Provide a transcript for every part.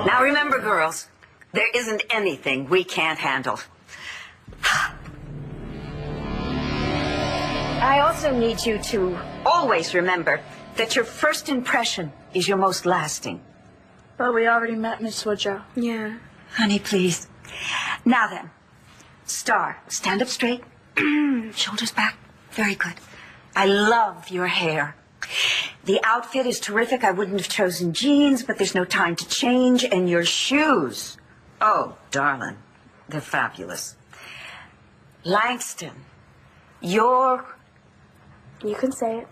Now remember, girls, there isn't anything we can't handle. I also need you to always remember that your first impression is your most lasting. But we already met Miss Woodrow. Yeah. Honey, please. Now then, Starr, stand up straight. Shoulders back. Very good. I love your hair. The outfit is terrific. I wouldn't have chosen jeans, but there's no time to change. And your shoes. Oh, darling, they're fabulous. Langston, your... You can say it.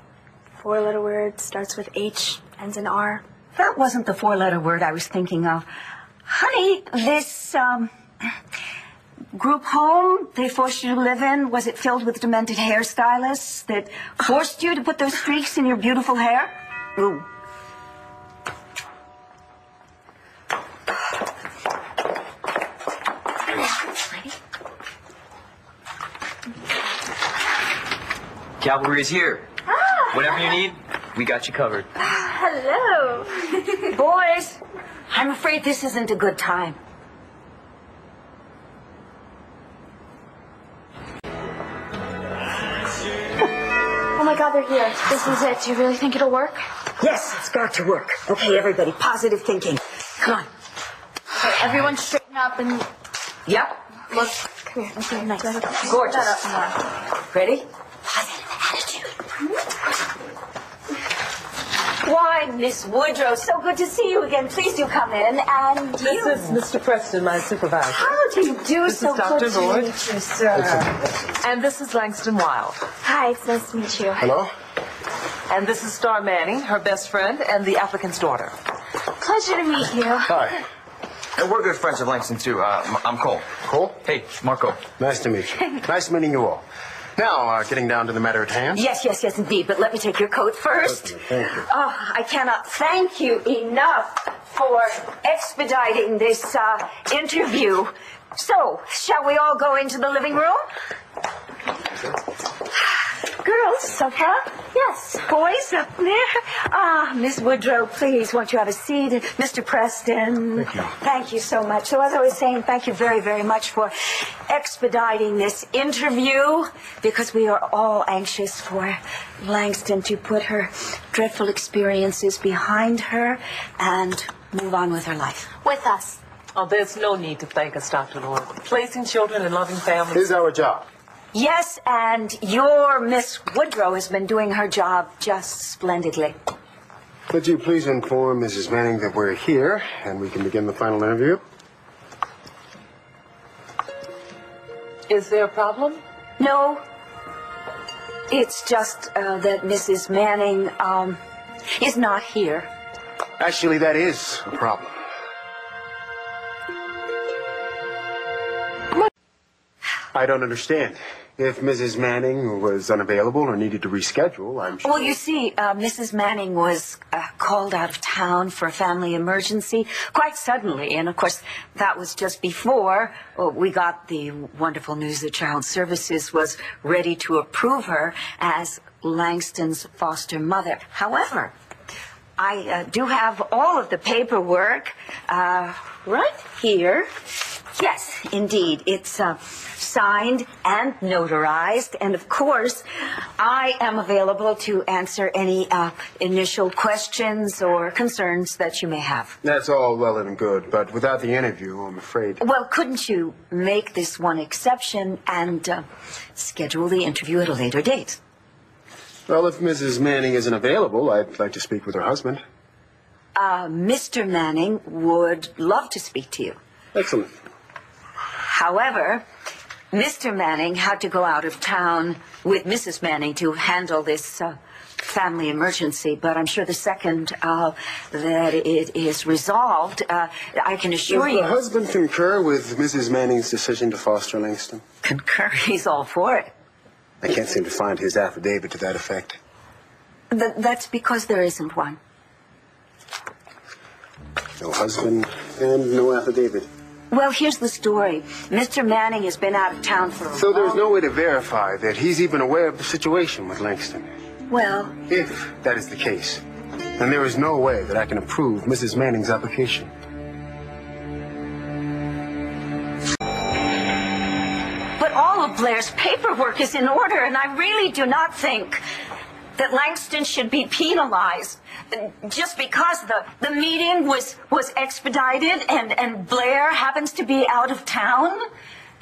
4-letter word, starts with H, ends in R. That wasn't the 4-letter word I was thinking of. Honey, this, group home they forced you to live in, was it filled with demented hairstylists that forced you to put those streaks in your beautiful hair? Ooh. Cavalry is here. Ah. Whatever you need, we got you covered. Hello. Boys, I'm afraid this isn't a good time. Oh my God, they're here. This is it. Do you really think it'll work? Yes, it's got to work. Okay, everybody, positive thinking. Come on. Okay, everyone straighten up and Yep. look. Come here. Okay, nice. Gorgeous. Ready? Positive attitude. Why, Miss Woodrow, so good to see you again. Please do come in. And you. This is Mr. Preston, my supervisor. How do you do? This So is Dr. good to Lloyd. meet you, sir. And this is Langston Wilde. Hi, it's nice to meet you. Hello? And this is Starr Manning, her best friend, and the applicant's daughter. Pleasure to meet you. Hi. And we're good friends of Langston, too. I'm Cole. Cole? Hey, Marco. Nice to meet you. Nice meeting you all. Now, getting down to the matter at hand. Yes, indeed. But let me take your coat first. Thank you. Oh, I cannot thank you enough for expediting this interview. So, shall we all go into the living room? Girls, sofa? Yes. Boys, up there? Ah, Miss Woodrow, please, won't you have a seat? Mr. Preston. Thank you. Thank you so much. So as I was saying, thank you very, very much for expediting this interview, because we are all anxious for Langston to put her dreadful experiences behind her and move on with her life. With us. Oh, there's no need to thank us, Dr. Lloyd. Placing children in loving families. Is our job. Yes, and your Miss Woodrow has been doing her job just splendidly. Could you please inform Mrs. Manning that we're here and we can begin the final interview? Is there a problem? No, it's just that Mrs. Manning is not here. Actually, that is a problem. I don't understand. If Mrs. Manning was unavailable or needed to reschedule, I'm sure... Well, you see, Mrs. Manning was called out of town for a family emergency quite suddenly. And, of course, that was just before we got the wonderful news that Child Services was ready to approve her as Langston's foster mother. However, I do have all of the paperwork right here. Yes, indeed. It's signed and notarized. And, of course, I am available to answer any initial questions or concerns that you may have. That's all well and good, but without the interview, I'm afraid... Well, couldn't you make this one exception and schedule the interview at a later date? Well, if Mrs. Manning isn't available, I'd like to speak with her husband. Mr. Manning would love to speak to you. Excellent. However, Mr. Manning had to go out of town with Mrs. Manning to handle this family emergency, but I'm sure the second that it is resolved, I can assure you... Does the husband concur with Mrs. Manning's decision to foster Langston? Concur? He's all for it. I can't seem to find his affidavit to that effect. That's because there isn't one. No husband and no affidavit. Well, here's the story. Mr. Manning has been out of town for a So there's long... no way to verify that he's even aware of the situation with Langston. Well... If that is the case, then there is no way that I can approve Mrs. Manning's application. Blair's paperwork is in order, and I really do not think that Langston should be penalized just because the meeting was expedited and Blair happens to be out of town.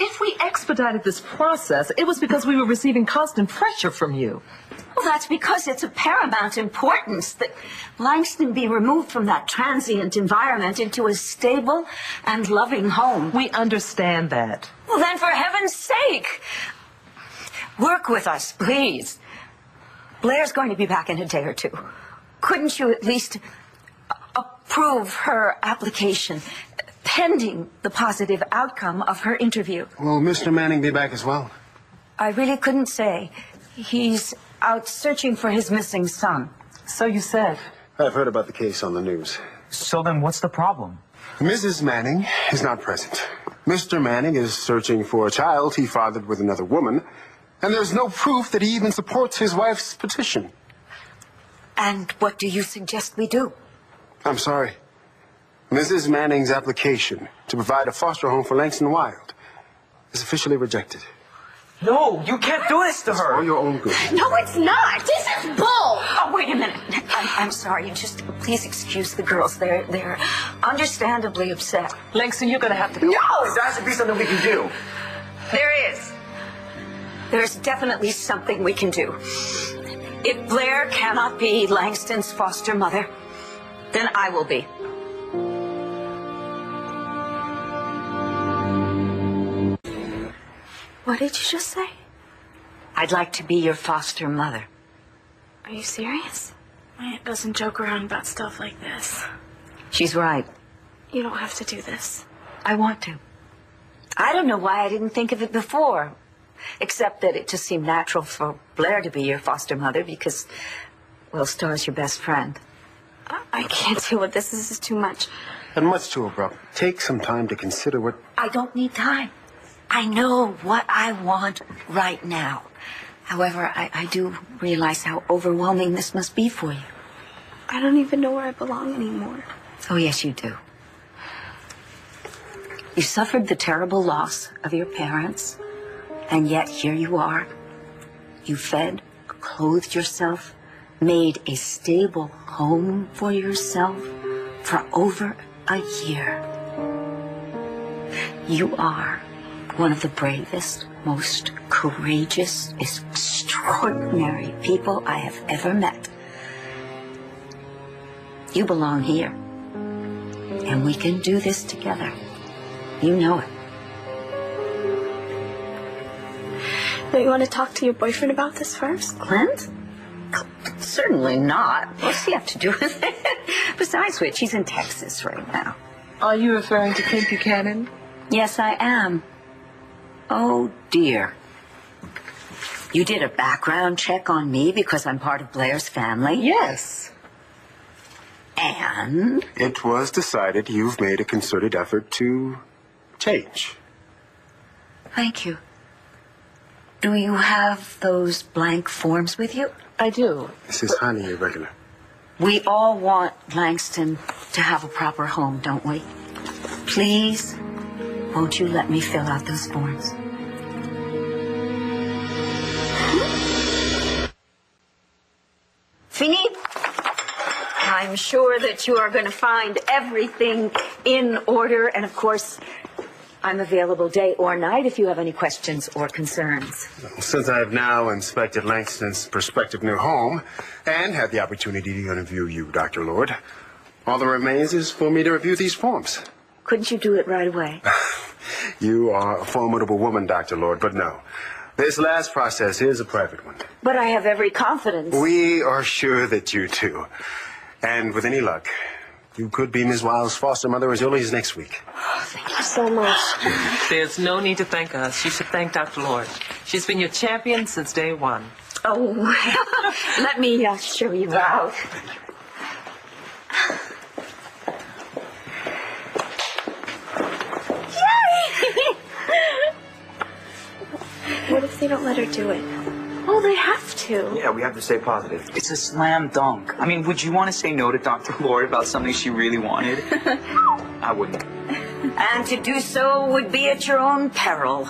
If we expedited this process, it was because we were receiving constant pressure from you. Well, that's because it's of paramount importance that Langston be removed from that transient environment into a stable and loving home. We understand that. Well, then, for heaven's sake, work with us, please. Blair's going to be back in a day or two. Couldn't you at least approve her application pending the positive outcome of her interview? Will Mr. Manning be back as well? I really couldn't say. He's out searching for his missing son. So you said. I've heard about the case on the news. So then what's the problem? Mrs. Manning is not present. Mr. Manning is searching for a child he fathered with another woman, and there's no proof that he even supports his wife's petition. And what do you suggest we do? I'm sorry. Mrs. Manning's application to provide a foster home for Langston Wild is officially rejected. No, you can't do this to For her. your own good. No, it's not. This is bull. Oh, wait a minute. I'm sorry. Just please excuse the girls. They're understandably upset. Langston, you're going to have to go. No! There has to be something we can do. There is. There's definitely something we can do. If Blair cannot be Langston's foster mother, then I will be. What did you just say? I'd like to be your foster mother. Are you serious? My aunt doesn't joke around about stuff like this. She's right. You don't have to do this. I want to. I don't know why I didn't think of it before, except that it just seemed natural for Blair to be your foster mother because, well, Starr's your best friend. I can't deal with this. This is too much. And much too abrupt. Take some time to consider what... I don't need time. I know what I want right now. However, I do realize how overwhelming this must be for you. I don't even know where I belong anymore. Oh, yes, you do. You suffered the terrible loss of your parents, and yet here you are. You fed, clothed yourself, made a stable home for yourself for over a year. You are one of the bravest, most courageous, extraordinary people I have ever met. You belong here. And we can do this together. You know it. Don't you want to talk to your boyfriend about this first? Clint? Certainly not. What's he have to do with it? Besides which, he's in Texas right now. Are you referring to Clint Buchanan? Yes, I am. Oh, dear. You did a background check on me because I'm part of Blair's family? Yes. And? It was decided you've made a concerted effort to change. Thank you. Do you have those blank forms with you? I do. This is highly irregular. We all want Langston to have a proper home, don't we? Please, won't you let me fill out those forms? Fini? I'm sure that you are going to find everything in order, and of course, I'm available day or night if you have any questions or concerns. Since I have now inspected Langston's prospective new home and had the opportunity to interview you, Dr. Lord, all that remains is for me to review these forms. Couldn't you do it right away? You are a formidable woman, Dr. Lord, but no. This last process is a private one. But I have every confidence. We are sure that you do. And with any luck, you could be Ms. Wild's foster mother as early as next week. Oh, thank you so much. There's no need to thank us. You should thank Dr. Lord. She's been your champion since day one. Oh, let me show you out. Yay! What if they don't let her do it? Oh, they have to. Yeah, we have to stay positive. It's a slam dunk. I mean, would you want to say no to Dr. Lord about something she really wanted? I wouldn't. And to do so would be at your own peril.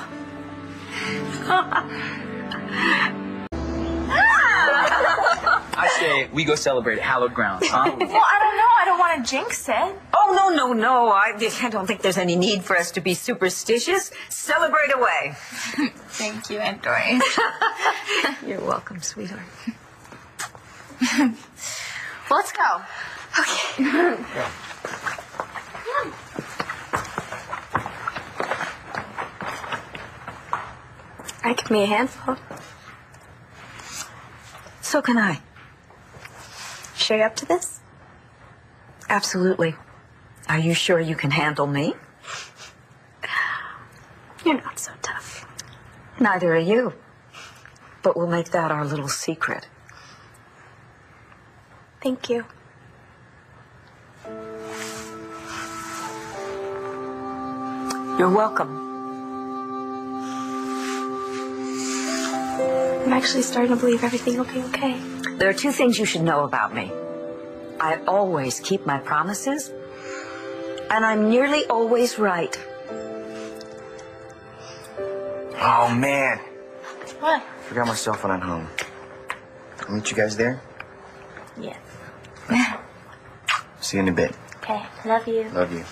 I say we go celebrate hallowed grounds, huh? Well, I don't know. I don't want to jinx it. Oh, no. I don't think there's any need for us to be superstitious. Celebrate away. Thank you, Aunt Dory. You're welcome, sweetheart. Well, let's go. Okay. I can be a handful. So can I. Sure you're up to this? Absolutely. Are you sure you can handle me? You're not so tough. Neither are you. But we'll make that our little secret. Thank you. You're welcome. I'm actually starting to believe everything will be okay. There are two things you should know about me. I always keep my promises, and I'm nearly always right. Oh, man. What? Forgot my cell phone at home. I'll meet you guys there. Yes. See you in a bit. Okay. Love you. Love you.